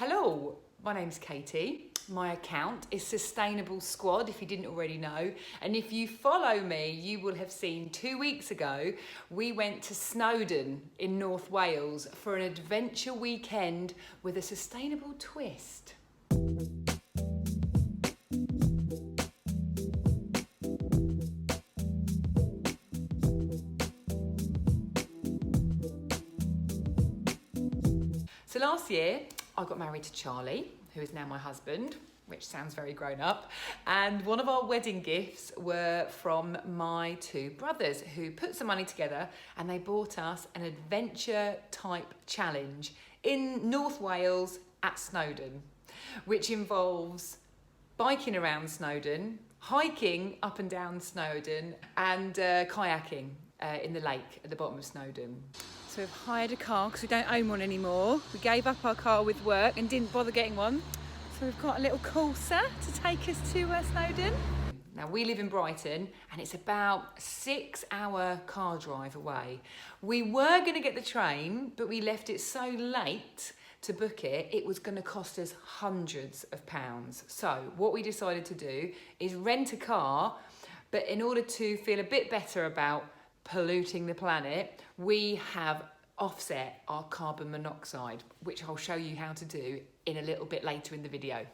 Hello, my name's Katie. My account is Sustainable Squad, if you didn't already know. And if you follow me, you will have seen 2 weeks ago, we went to Snowdon in North Wales for an adventure weekend with a sustainable twist. So last year, I got married to Charlie, who is now my husband, which sounds very grown up. And one of our wedding gifts were from my two brothers, who put some money together and they bought us an adventure type challenge in North Wales at Snowdon, which involves biking around Snowdon, hiking up and down Snowdon, and kayaking in the lake at the bottom of Snowdon. So we've hired a car because we don't own one anymore. We gave up our car with work and didn't bother getting one. So we've got a little Corsa to take us to Snowdon. Now we live in Brighton and it's about a 6-hour car drive away. We were going to get the train, but we left it so late to book it, it was going to cost us hundreds of pounds. So what we decided to do is rent a car, but in order to feel a bit better about polluting the planet, we have offset our carbon monoxide, which I'll show you how to do in a little bit later in the video.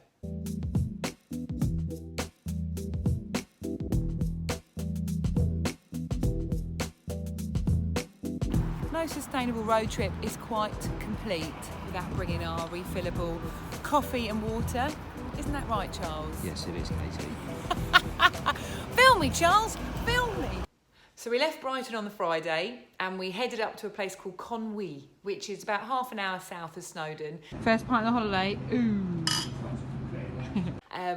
No sustainable road trip is quite complete without bringing our refillable coffee and water. Isn't that right, Charles? Yes, it is, Katie. Film me, Charles, film me. So we left Brighton on the Friday and we headed up to a place called Conwy, which is about half an hour south of Snowdon. First part of the holiday, ooh.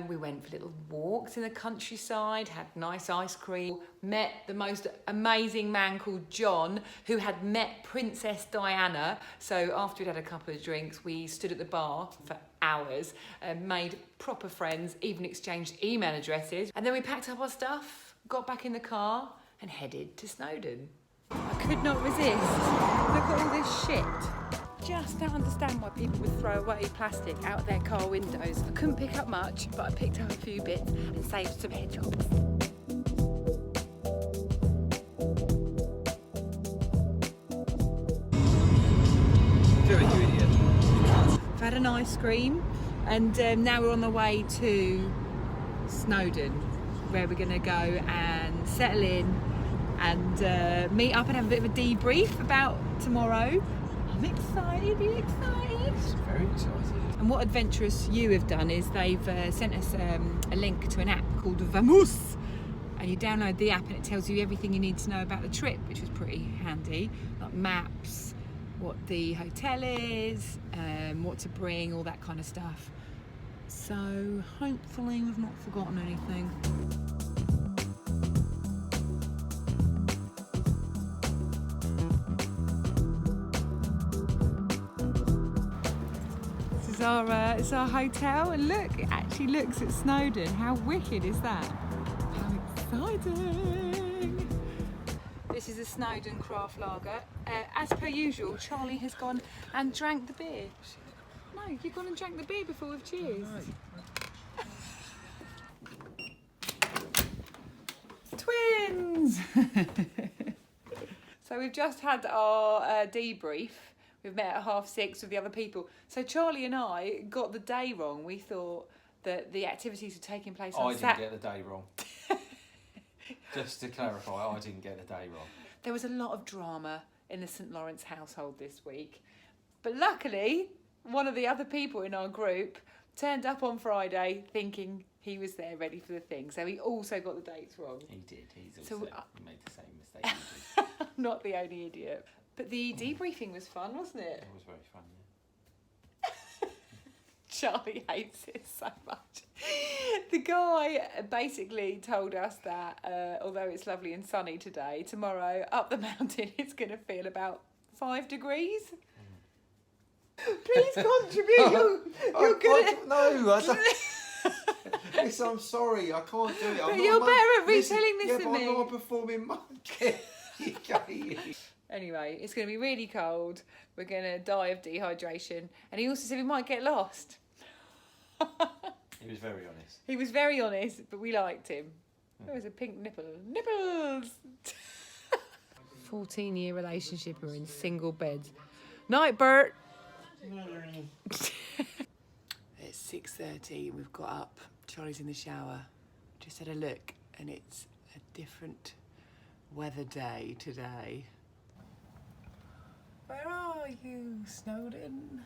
We went for little walks in the countryside, had nice ice cream, met the most amazing man called John, who had met Princess Diana. So after we'd had a couple of drinks, we stood at the bar for hours, made proper friends, even exchanged email addresses. And then we packed up our stuff, got back in the car, and headed to Snowdon. I could not resist. Look at all this shit. Just don't understand why people would throw away plastic out their car windows. I couldn't pick up much, but I picked up a few bits and saved some hedgehogs. Do it, you idiot. I've had an ice cream and now we're on the way to Snowdon, where we're going to go and settle in and meet up and have a bit of a debrief about tomorrow. I'm excited, are you excited? Very excited. And what Adventurous You have done is they've sent us a link to an app called Vamos, and you download the app and it tells you everything you need to know about the trip, which was pretty handy, like maps, what the hotel is, what to bring, all that kind of stuff. So hopefully we've not forgotten anything. It's our hotel, and look, it actually looks at Snowdon. How wicked is that? How exciting! This is a Snowdon craft lager. As per usual, Charlie has gone and drank the beer. No, you've gone and drank the beer before we've cheers. Twins! So we've just had our debrief. We've met at 6:30 with the other people. So Charlie and I got the day wrong. We thought that the activities were taking place on Saturday. I didn't get the day wrong. Just to clarify, I didn't get the day wrong. There was a lot of drama in the St Lawrence household this week. But luckily, one of the other people in our group turned up on Friday thinking he was there ready for the thing. So he also got the dates wrong. He did. He made the same mistake you did. I'm not the only idiot. But the debriefing was fun, wasn't it? It was very fun, yeah. Charlie hates it so much. The guy basically told us that although it's lovely and sunny today, tomorrow up the mountain it's going to feel about 5 degrees. Please contribute. You're good at... No, I don't. Listen, I'm sorry, I can't do it. But you're better at retelling this than me. I'm not a performing monkey. Anyway, it's going to be really cold. We're going to die of dehydration. And he also said we might get lost. He was very honest. He was very honest, but we liked him. There was a pink nipple. Nipples! 14-year relationship, we're in single beds. Night, Bert! It's 6:30, we've got up. Charlie's in the shower. Just had a look, and it's a different weather day today. Where are you, Snowdon?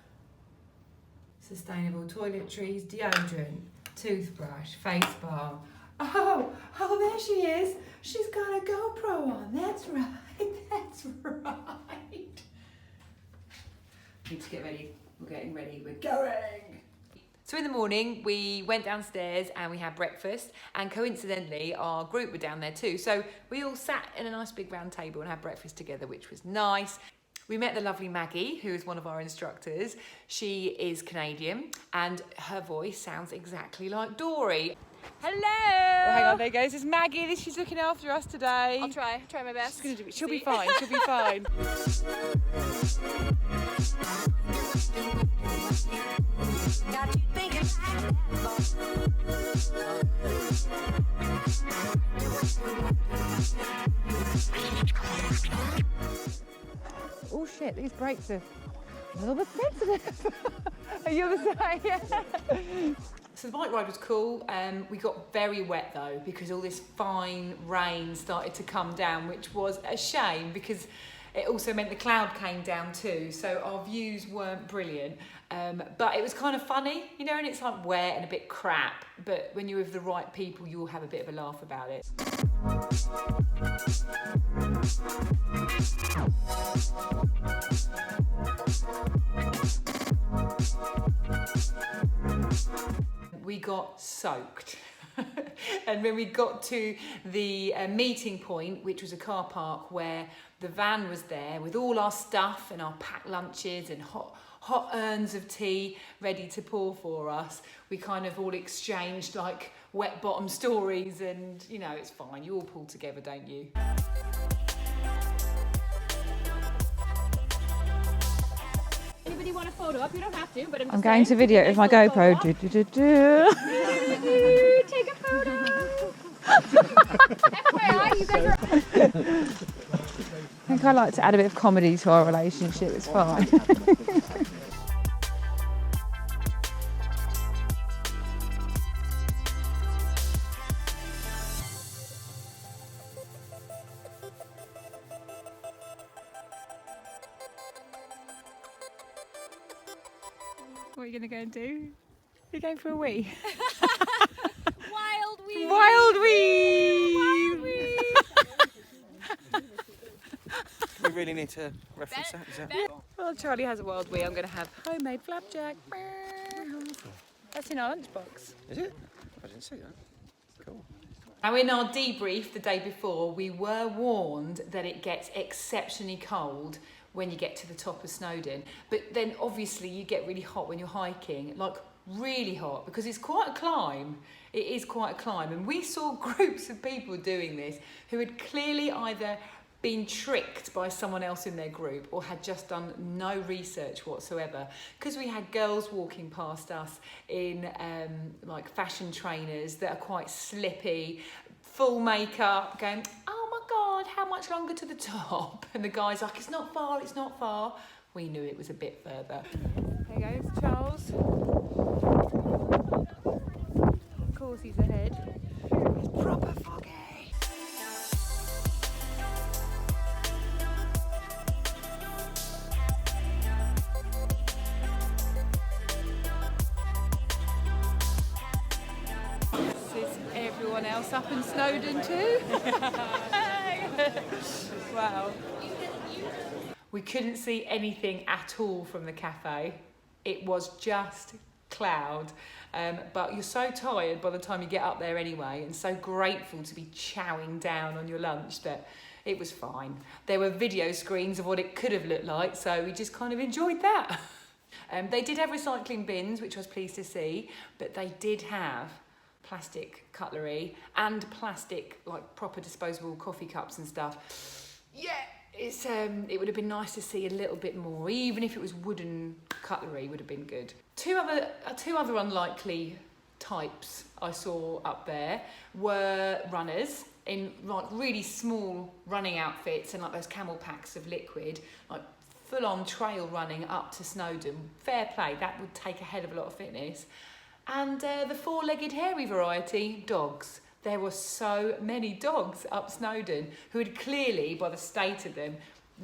Sustainable toiletries, deodorant, toothbrush, face balm. Oh, there she is. She's got a GoPro on. That's right, that's right. Need to get ready. We're getting ready. We're going. So in the morning, we went downstairs and we had breakfast, and coincidentally, our group were down there too. So we all sat in a nice big round table and had breakfast together, which was nice. We met the lovely Maggie, who is one of our instructors. She is Canadian, and her voice sounds exactly like Dory. Hello! Well, hang on, there goes. It's Maggie. She's looking after us today. I'll try my best. She's gonna do it. She'll be fine. She'll be fine. Oh shit, these brakes are a little bit sensitive. Are you the same? Yeah. So the bike ride was cool. We got very wet though, because all this fine rain started to come down, which was a shame because it also meant the cloud came down too. So our views weren't brilliant, but it was kind of funny, you know, and it's like wet and a bit crap, but when you're with the right people, you'll have a bit of a laugh about it. We got soaked. And when we got to the meeting point, which was a car park where the van was there with all our stuff and our packed lunches and hot urns of tea ready to pour for us, we kind of all exchanged like wet bottom stories, and you know, it's fine. You all pull together, don't you? Anybody want a photo up? You don't have to, but I'm going to video it with my GoPro. Take a photo. FYI, you guys are. I think I like to add a bit of comedy to our relationship. It's fine. What are you going to go and do? You're going for a wee? Wild wee. Wild wee! Wild wee. We really need to reference that. Is that? Well, Charlie has a wild wee. I'm going to have homemade flapjack. That's in our lunchbox. Is it? I didn't see that. Cool. Now, in our debrief the day before, we were warned that it gets exceptionally cold when you get to the top of Snowdon. But then obviously you get really hot when you're hiking, like really hot, because it's quite a climb. It is quite a climb. And we saw groups of people doing this who had clearly either been tricked by someone else in their group or had just done no research whatsoever, because we had girls walking past us in like fashion trainers that are quite slippy, full makeup, going, oh my God, how much longer to the top? And the guy's like, it's not far, it's not far. We knew it was a bit further. There goes Charles. Of course he's ahead. It's proper foggy. Everyone else up in Snowdon too. Wow. We couldn't see anything at all from the cafe. It was just cloud. But you're so tired by the time you get up there anyway, and so grateful to be chowing down on your lunch that it was fine. There were video screens of what it could have looked like, so we just kind of enjoyed that. They did have recycling bins, which I was pleased to see, but they did have plastic cutlery and plastic, like proper disposable coffee cups and stuff. Yeah, it would have been nice to see a little bit more, even if it was wooden cutlery would have been good. Two other unlikely types I saw up there were runners in like really small running outfits and like those camel packs of liquid, like full-on trail running up to Snowdon. Fair play, that would take a hell of a lot of fitness. And the four-legged hairy variety, dogs. There were so many dogs up Snowdon who had clearly, by the state of them,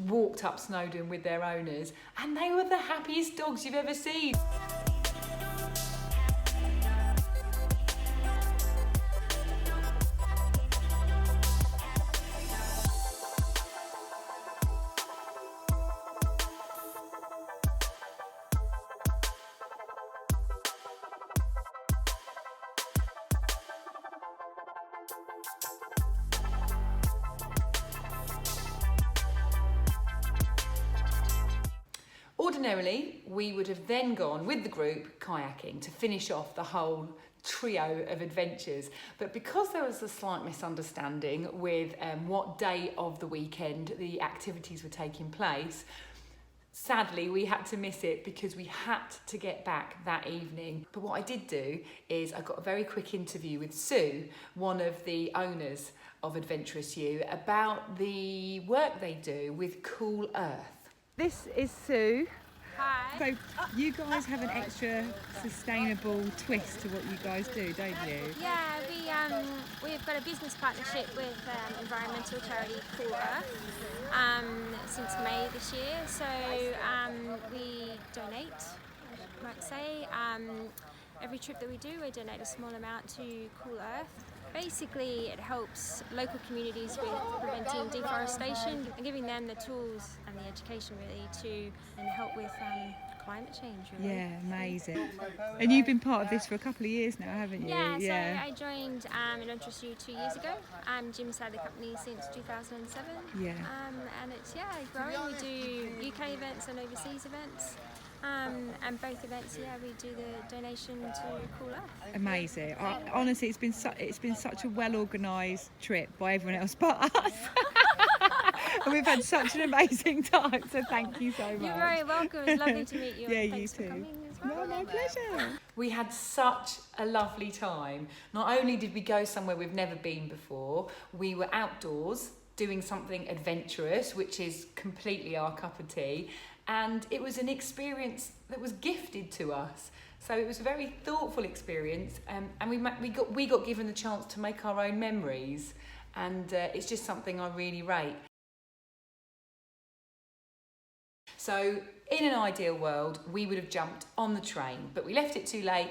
walked up Snowdon with their owners, and they were the happiest dogs you've ever seen. Ordinarily, we would have then gone with the group kayaking to finish off the whole trio of adventures. But because there was a slight misunderstanding with what day of the weekend the activities were taking place, sadly we had to miss it because we had to get back that evening. But what I did do is I got a very quick interview with Sue, one of the owners of Adventurous You, about the work they do with Cool Earth. This is Sue. Hi. So you guys have an extra sustainable twist to what you guys do, don't you? Yeah, we've got a business partnership with environmental charity Cool Earth since May this year. So we donate, I might say. Every trip that we do, we donate a small amount to Cool Earth. Basically, it helps local communities with preventing deforestation and giving them the tools and the education really to help with climate change. Really. Yeah, amazing. And you've been part of this for a couple of years now, haven't you? Yeah, so I joined Adventurous You 2 years ago. Jim's had the company since 2007. Yeah. And it's growing. We do UK events and overseas events. And both events, we do the donation to Cool Earth. Amazing. Honestly, it's been such a well organised trip by everyone else but us. And we've had such an amazing time, so thank you so much. You're very welcome. It's lovely to meet you. Yeah, and thanks you too. For coming as well. No, my pleasure. We had such a lovely time. Not only did we go somewhere we've never been before, we were outdoors doing something adventurous, which is completely our cup of tea. And it was an experience that was gifted to us. So it was a very thoughtful experience, and we got given the chance to make our own memories, and it's just something I really rate. So in an ideal world, we would have jumped on the train, but we left it too late.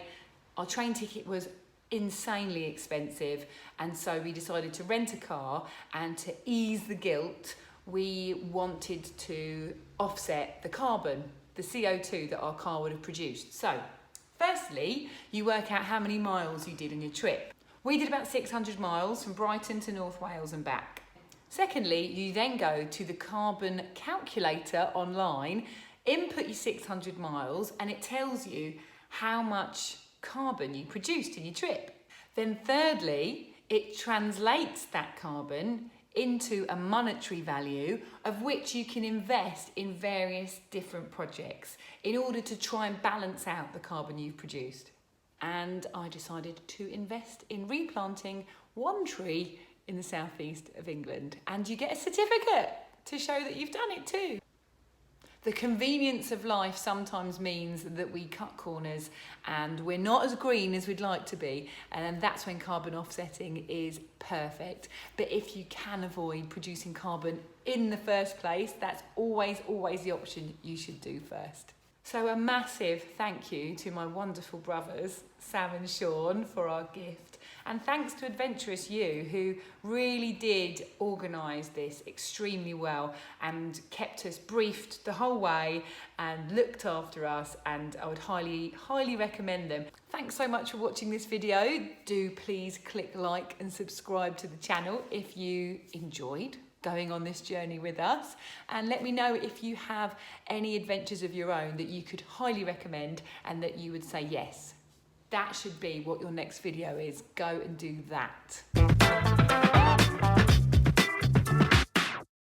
Our train ticket was insanely expensive, and so we decided to rent a car, and to ease the guilt, we wanted to offset the carbon, the CO2 that our car would have produced. So, firstly, you work out how many miles you did on your trip. We did about 600 miles from Brighton to North Wales and back. Secondly, you then go to the carbon calculator online, input your 600 miles, and it tells you how much carbon you produced in your trip. Then thirdly, it translates that carbon into a monetary value of which you can invest in various different projects in order to try and balance out the carbon you've produced. And I decided to invest in replanting one tree in the southeast of England, and you get a certificate to show that you've done it too. The convenience of life sometimes means that we cut corners and we're not as green as we'd like to be, and that's when carbon offsetting is perfect. But if you can avoid producing carbon in the first place, that's always the option you should do first. So a massive thank you to my wonderful brothers, Sam and Sean, for our gift. And thanks to Adventurous You, who really did organise this extremely well and kept us briefed the whole way and looked after us, and I would highly recommend them. Thanks so much for watching this video. Do please click like and subscribe to the channel if you enjoyed going on this journey with us, and let me know if you have any adventures of your own that you could highly recommend and that you would say, yes, that should be what your next video is. Go and do that.